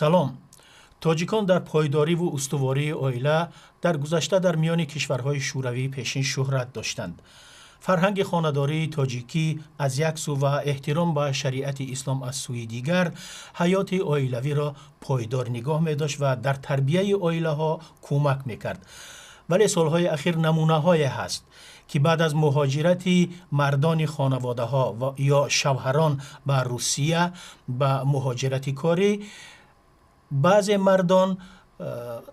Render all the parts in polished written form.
سلام. تاجیکان در پایداری و استواری عائله در گذشته در میان کشورهای شوروی پیشین شهرت داشتند. فرهنگ خانه‌داری تاجیکی از یک سو و احترام به شریعت اسلام از سوی دیگر حیات عائلوی را پایدار نگاه می داشت و در تربیه عائله ها کمک می کرد. ولی سالهای اخیر نمونه های هست که بعد از مهاجرت مردان خانواده ها و یا شوهران به روسیه به مهاجرت کاری، بعض مردان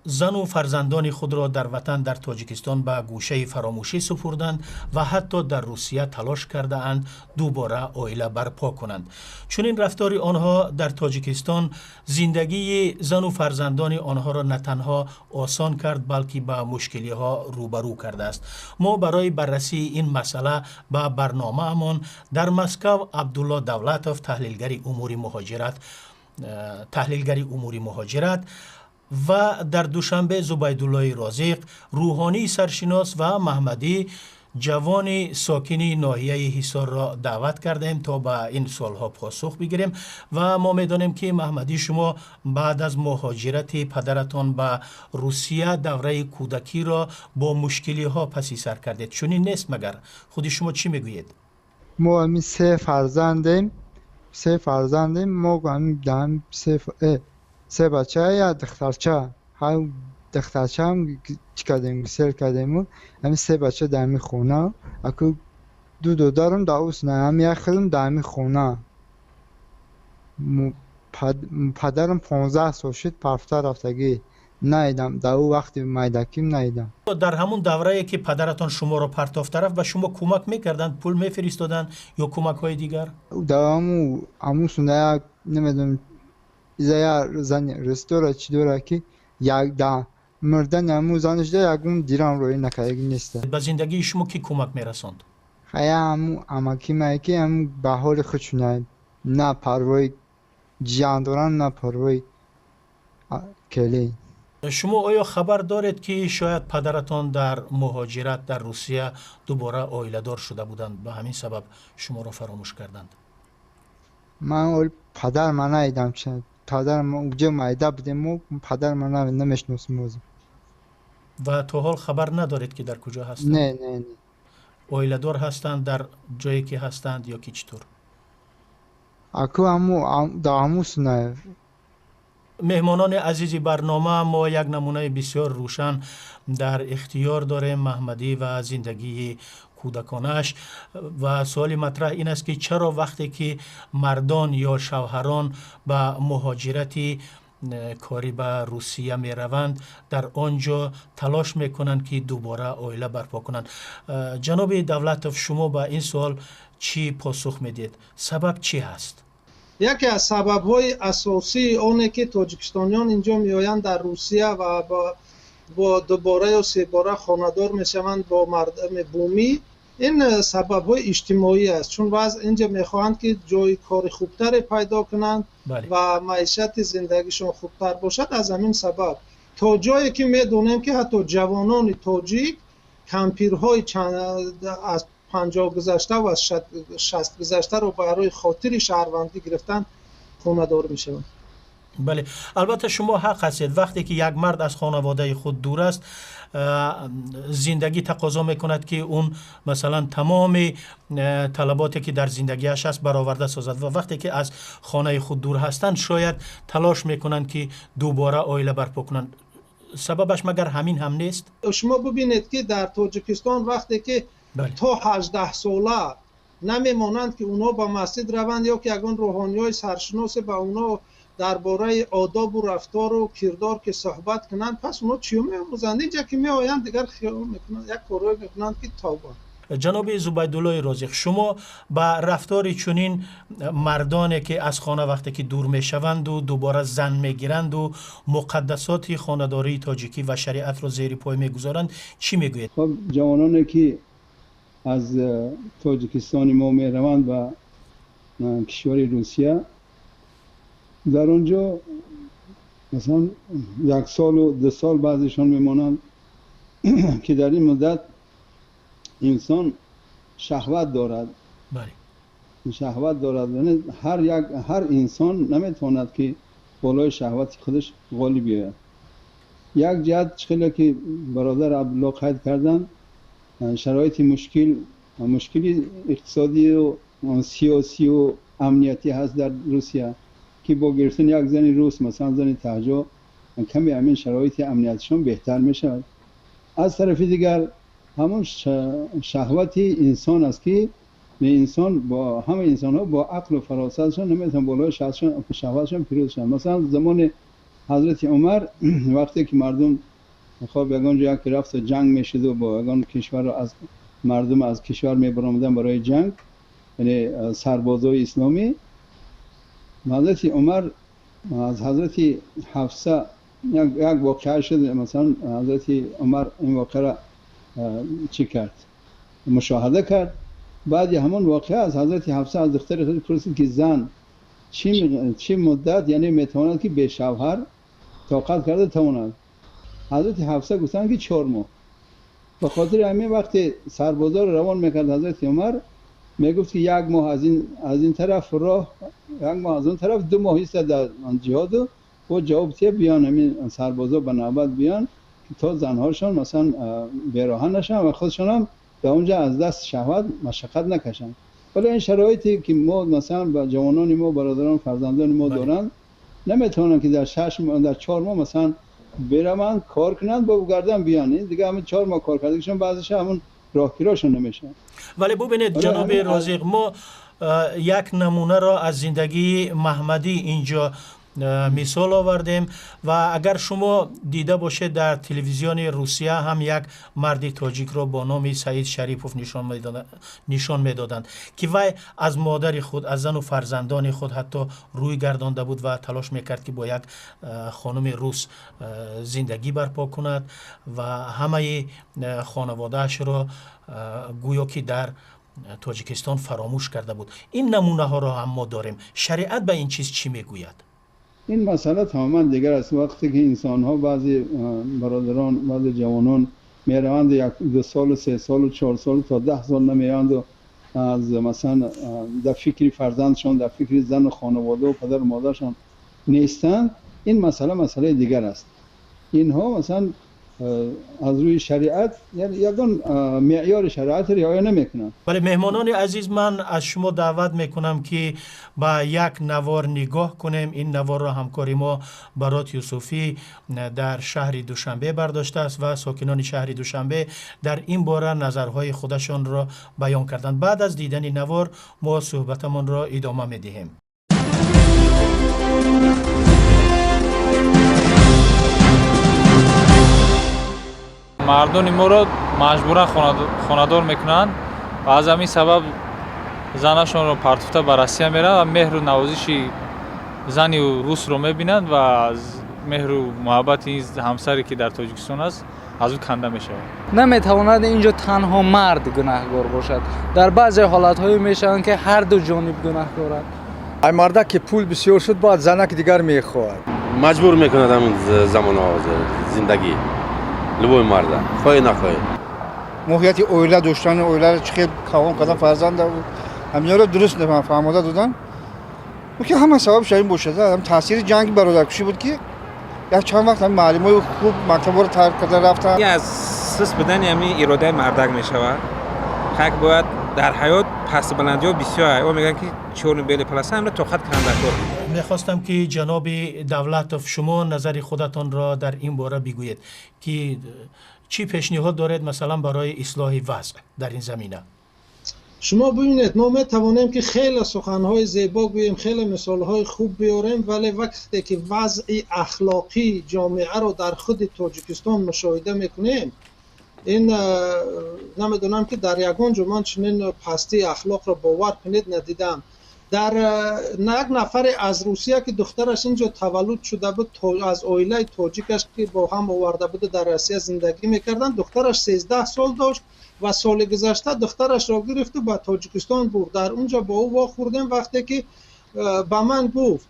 زن و فرزندان خود را در وطن در تاجیکستان به گوشه فراموشی سپردند و حتی در روسیه تلاش کرده اند دوباره عائله برپا کنند. چون این رفتار آنها در تاجیکستان زندگی زن و فرزندان آنها را نه تنها آسان کرد بلکه به مشکلی ها روبرو کرده است. ما برای بررسی این مسئله به برنامه امان در مسکو عبدالله دولتوف تحلیلگر امور مهاجرت و در دوشنبه زبیدالله رازق روحانی سرشناس و محمدی جوان ساکن ناحیه حصار را دعوت کردیم تا به این سوالها پاسخ بگیریم و ما میدانیم که محمدی شما بعد از مهاجرت پدرتان به روسیه دوره کودکی را با مشکلی ها پسی سر کردید. چنین نیست مگر؟ خود شما چی میگویید؟ ما همین سه فرزندیم ما همین سه بچه یا دخترچه دخترچه هم کردیم سر کردیم همین سه بچه در همین خونه اکو دو دارم در اوست نه همین یک خیلیم در همین خونه پدرم 15 سال شد پرفته رفتگی نیدم در او وقتی میدکیم نیدم. در همون دوره که پدرتان شما را پرتافت رفت و شما کمک میکردند پول میفرستادند یا کمک های دیگر؟ در همون سنده نمیدونم یا زن رستوران چی دوره که یک ده مردن همون زنش ده یکون دیران روی نکردگی نیسته. به زندگی شما کی کمک میرساند؟ خیلی همون اماکی مایکی همون به حال خودشون نه پروای جان دارن نه پروای کلی. شما آیا خبر دارید که شاید پدرتان در مهاجرت در روسیه دوباره عائله دار شده بودند به همین سبب شما را فراموش کردند؟ من پدر من ندیدم چه پدر من اونجا مایده بودیم و پدر من نمیشناسم و تا حال خبر ندارید که در کجا هستند؟ نه عائله دار هستند در جایی که هستند یا که چطور؟ اکو در هموس نه. مهمانان عزیزی برنامه ما یک نمونه بسیار روشن در اختیار داریم محمدی و زندگی کودکانش و سوال مطرح این است که چرا وقتی که مردان یا شوهران به مهاجرتی کاری به روسیه می روند در آنجا تلاش می کنند که دوباره عائله برپا کنند. جناب دولتوف شما به این سوال چی پاسخ می دید؟ سبب چی هست؟ یکی از سبب‌های اساسی اونه که تاجیکستانیان اینجا میآیند در روسیه و با دوباره یا سه باره خانه‌دار میشوند با مردم بومی. این سبب‌های اجتماعی است چون بعض اینجا میخواهند که جای کار خوبتر پیدا کنند و معیشت زندگیشون خوبتر باشد. از همین سبب تا جایی که میدونیم که حتی جوانان تاجیک کمپیرهای از 50 گذشته و 60 گذشته رو برای خاطر شهروندی گرفتن خانه دار می شوند. بله، البته شما حق هستید. وقتی که یک مرد از خانواده خود دور است زندگی تقاضا میکند که اون مثلا تمام طلباتی که در زندگیش هست برآورده سازد و وقتی که از خانه خود دور هستند شاید تلاش میکنند که دوباره عائله برپا کنند. سببش مگر همین هم نیست؟ شما ببینید که در تاجیکستان وقتی که تا 18 ساله نمیمانند که اونا با مسجد روند یا که اگران روحانیای سرشناس با اونا درباره آداب و رفتار و کردار که صحبت کنند پس اونا چیو می‌آموزند؟ اینجا که میآیند دیگر خیال میکنند یک کارایی میکنند که توبه. جناب زبیدالله رازق شما با رفتار چنین مردانی که از خانه وقتی که دور میشوند و دوباره زن میگیرند و مقدسات خانه‌داری تاجیکی و شریعت را زیر پای میگذارند چی میگویید؟ خب جوانانی که از تاجیکستان ما میروند و کشور روسیه در اونجا مثلا 1 سال و 2 سال بعضشان میمانند که در این مدت انسان شهوت دارد. بله. شهوت دارد. یعنی هر انسان نمیتواند که بالای شهوت خودش غالب بیاید. یک جهت خیلی که برادر عبدالله قید کردن، شرایط مشکلی اقتصادی و سیاسی و امنیتی هست در روسیه که با گرفتن یک زن روس مثلا زن تهجا کمی همین شرایط امنیتشون بهتر میشه. از طرف دیگر همون شهوت انسان است که انسان با همه انسان ها با عقل و فراستشون نمیتونن بالای شهوتشون پیروز شن. مثلا زمان حضرت عمر وقتی که مردم خب یگان جا که رفت جنگ میشد و با یگان کشور رو از مردم از کشور میبرامدن برای جنگ، یعنی سربازای اسلامی، حضرت عمر از حضرت حفصه یک واقعه شد. مثلا حضرت عمر این واقعه را چی کرد؟ مشاهده کرد. بعد همون واقعه از حضرت حفصه از دختر خود پرسید که زن چی مدت یعنی میتواند که به شوهر طاقت کرده تواند؟ حضرت حفصه گفتن که 4 ماه. به خاطر همین وقتی سربازا رو روان میکرد حضرت عمر میگفت که 1 ماه از این طرف راه، 1 ماه از اون طرف، 2 ماه است در جهاد و جوابتی بیان همین سربازا به نوبت بیان که تا زنهاشون مثلا بیراهن نشن و خودشون هم به اونجا از دست شهوت مشقت نکشن. ولی این شرایطی که ما مثلا با جوانان ما، برادران، فرزندان ما دارن، نمیتونن که در 4 ماه مثلا برن کار کنند با گردن بیان. دیگه همین 4 ماه کار کردنشون بعضیش همون راهگیراشون نمیشه. ولی ببینید جناب رازق، ما یک نمونه را از زندگی محمدی اینجا مثال آوردیم و اگر شما دیده باشید در تلویزیون روسیه هم یک مرد تاجیک را با نام سعید شریفوف نشان میدادند که وی از مادر خود، از زن و فرزندان خود حتی روی گردانده بود و تلاش میکرد که با یک خانم روس زندگی برپا کند و همه خانوادهش را گویا که در تاجیکستان فراموش کرده بود. این نمونه ها را هم ما داریم. شریعت به این چیز چی میگوید؟ این مسئله تماما دیگر است. وقتی که انسان ها، بعضی برادران، بعضی جوانان میروند 1 2 سال و 3 سال و 4 سال تا 10 سال نمیاند و از مثلا در فکر فرزندشان، در فکر زن و خانواده و پدر و مادرشان نیستند، این مسئله دیگر است. اینها مثلا از روی شریعت یگان معیار شریعت رعایت نمیکنند. ولی مهمانان عزیز، من از شما دعوت میکنم که با یک نوار نگاه کنیم. این نوار را همکاری ما برات یوسفی در شهر دوشنبه برداشته است و ساکنان شهر دوشنبه در این باره نظرهای خودشان را بیان کردند. بعد از دیدن نوار ما صحبتمان را ادامه میدهیم. مردم ما را مجبورا خانه‌دار میکنند و از همین سبب زنشان را پرتوفته به روسیه میرن و مهر و نوازش زنی و روس رو میبینند و از مهر و محبت این همسری که در تاجیکستان است از او کنده میشه. نمیتواند اینجا تنها مرد گناهکار باشد. در بعضی حالت‌های میشن که هر دو جانب گناهکارند. ای مرد که پول بسیار شد بعد زنک دیگر میخواهد، مجبور میکند همون زمان زندگی لبوی مرده خواهی نخواهی. موقعیت اویله داشتن، اویله چه کام کردن فرزند بود، همینا رو درست نفهمیده دادن و که همه سببش این باشه. هم تاثیر جنگ برادرکشی بود که یک چند وقت هم معلمای خوب مکتب رو ترک کرده رفتن. از سس بدن همین اراده مردک میشود. خاک باید در حیات پس بلندی ها بسیار او میگن که چون بیل پلاس هم را طاقت کننده کار. میخواستم که جناب دولتوف شما نظر خودتان را در این باره بگویید که چی پیشنهاد دارید مثلا برای اصلاح وضع در این زمینه؟ شما ببینید ما میتوانیم که خیلی سخنهای زیبا گوییم، خیلی مثالهای خوب بیاریم، ولی وقتی که وضع اخلاقی جامعه رو در خود تاجیکستان مشاهده میکنیم، این نمیدونم که در یگان جمان چنین پستی اخلاق را باور کنید ندیدم. در یک نفر از روسیه که دخترش اینجا تولد شده بود، از عائله تاجیکش که با هم آورده بود در روسیه زندگی میکردن، دخترش 13 سال داشت و سال گذشته دخترش را گرفت و به تاجیکستان برد. در اونجا با او واخوردیم وقتی که به من گفت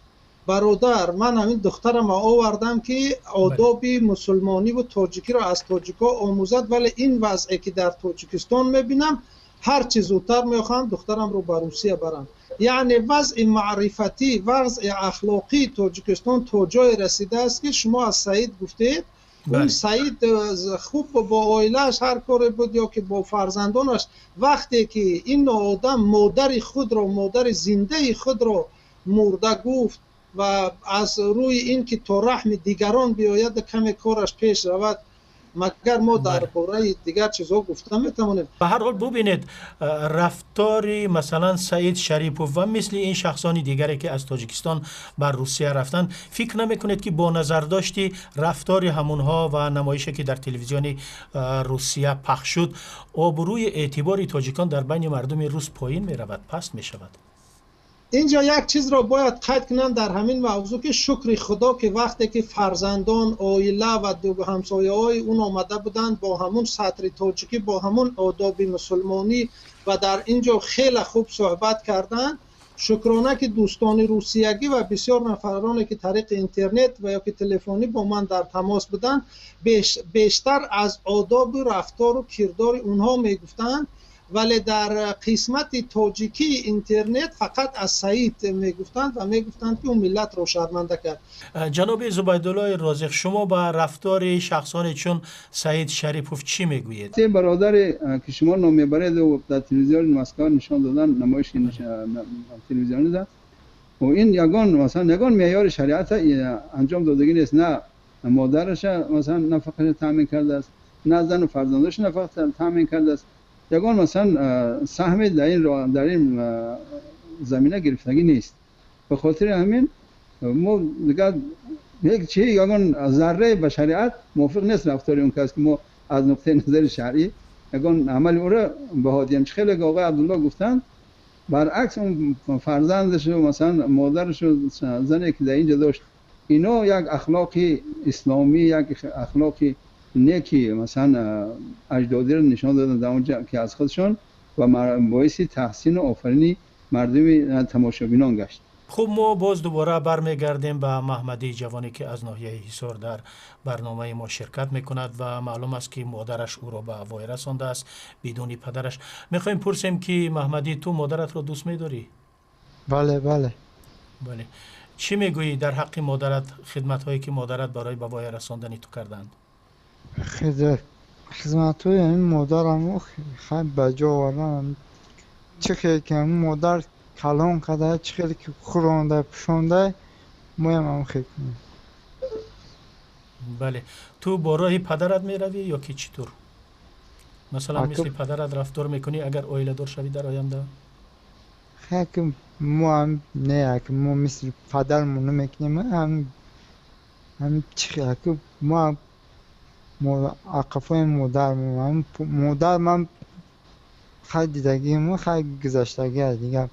برادر من همین دخترم آوردم که آداب مسلمانی و تاجیکی را از تاجیکا آموزد، ولی این وضعی که در تاجیکستان میبینم هر چیز زودتر میخوام دخترم رو به روسیه برم. یعنی وضع معرفتی، وضع اخلاقی تاجیکستان تا جای رسیده است که شما از سعید گفتید. اون سعید خوب با عائله‌اش هر کاری بود یا که با فرزندانش، وقتی که این آدم مادر خود را، مادر زنده خود را مرده گفت و از روی این که تا رحم دیگران بیاید کمی کارش پیش رود، مگر ما در باره دیگر چیزها گفتم میتونیم. به هر حال ببینید رفتاری مثلا سعید شریپوف و مثل این شخصانی دیگری که از تاجیکستان بر روسیه رفتن، فکر نمیکنید که با نظر داشتی رفتاری همونها و نمایشی که در تلویزیون روسیه پخش شد، آبروی اعتباری تاجیکان در بین مردم روس پایین میرود، پست میشود؟ اینجا یک چیز را باید قید کنم در همین موضوع که شکر خدا که وقتی که فرزندان، عائله و دو همسایه های اون آمده بودند با همون سطر تاجیکی، با همون آداب مسلمانی و در اینجا خیلی خوب صحبت کردند، شکرانه که دوستان روسیگی و بسیار نفرانی که طریق اینترنت و یا که تلفنی با من در تماس بودند بیشتر از آداب رفتار و کردار اونها میگفتند، ولی در قسمت تاجیکی اینترنت فقط از سعید میگفتند و میگفتند که اون ملت رو شرمنده کرد. جناب زبیدالله رازق، شما با رفتار شخصانی چون سعید شریپوف چی میگویید؟ این برادر که شما نام میبرید و در تلویزیون مسکو نشان دادن، نمایش تلویزیونی ده و این یگان معیار شریعت انجام دادگی نیست. نه مادرش مثلا نفقه تامین کرده است، نه زن و فرزندش نفقه تامین کرده است. یگان مثلا سهم در این زمینه گرفتگی نیست. به خاطر همین ما دیگه یک چیز یگان ذره به شریعت موافق نیست رفتار اون کس که ما از نقطه نظر شرعی یگان عمل او را به هادیم. خیلی آقای عبدالله گفتن برعکس اون فرزندش و مثلا مادرش و زنی که در اینجا داشت، اینا یک اخلاقی اسلامی، یک اخلاقی نیکی مثلا اجدادی رو نشان دادن در اونجا که از خودشان و باعث تحسین و آفرینی مردم تماشابینان گشت. خب ما باز دوباره برمیگردیم به محمدی جوانی که از ناحیه حصار در برنامه ما شرکت میکند و معلوم است که مادرش او را به وای رسانده است بدون پدرش. میخوایم پرسیم که محمدی تو مادرت رو دوست میداری؟ بله بله. بله. چی میگویی در حق مادرت، خدمت هایی که مادرت برای به وای رساندن تو کردند؟ خدمت های این مادرم خیلی بجا آوردن. چه خیلی که مادر کلان کرده، چه خیلی که خورانده پشانده هم خیلی کنیم. بله. تو با راه پدرت می روی یا که چطور؟ مثلا مثل پدرت رفتار میکنی اگر عائله دار شوی در آینده؟ خیلی که ما هم نه که ما مثل پدرمون نمیکنیم، هم چه خیلی که ما عقفای مادر من خیلی دیدگی ما خیلی گذشتگی دیگه.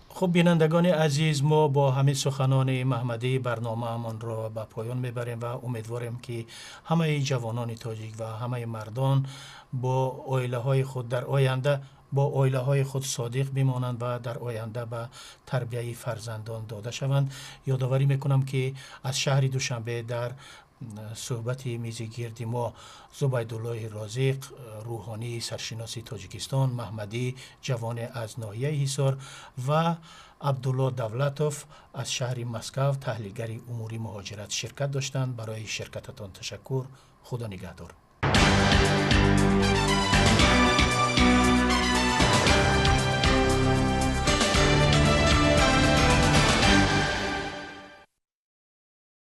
خب بینندگان عزیز، ما با همین سخنان محمدی برنامه همان را به پایان میبریم و امیدواریم که همه جوانان تاجیک و همه مردان با عائله های خود در آینده با عائله های خود صادق بمانند و در آینده به تربیت فرزندان داده شوند. یادآوری میکنم که از شهر دوشنبه در صحبت میز گرد ما زبیدالله رازق، روحانی سرشناس تاجیکستان، محمدی جوان از ناحیه حصار و عبدالله دولتوف از شهر مسکو تحلیلگر امور مهاجرت شرکت داشتند. برای شرکتتان تشکر. خدا نگهدار.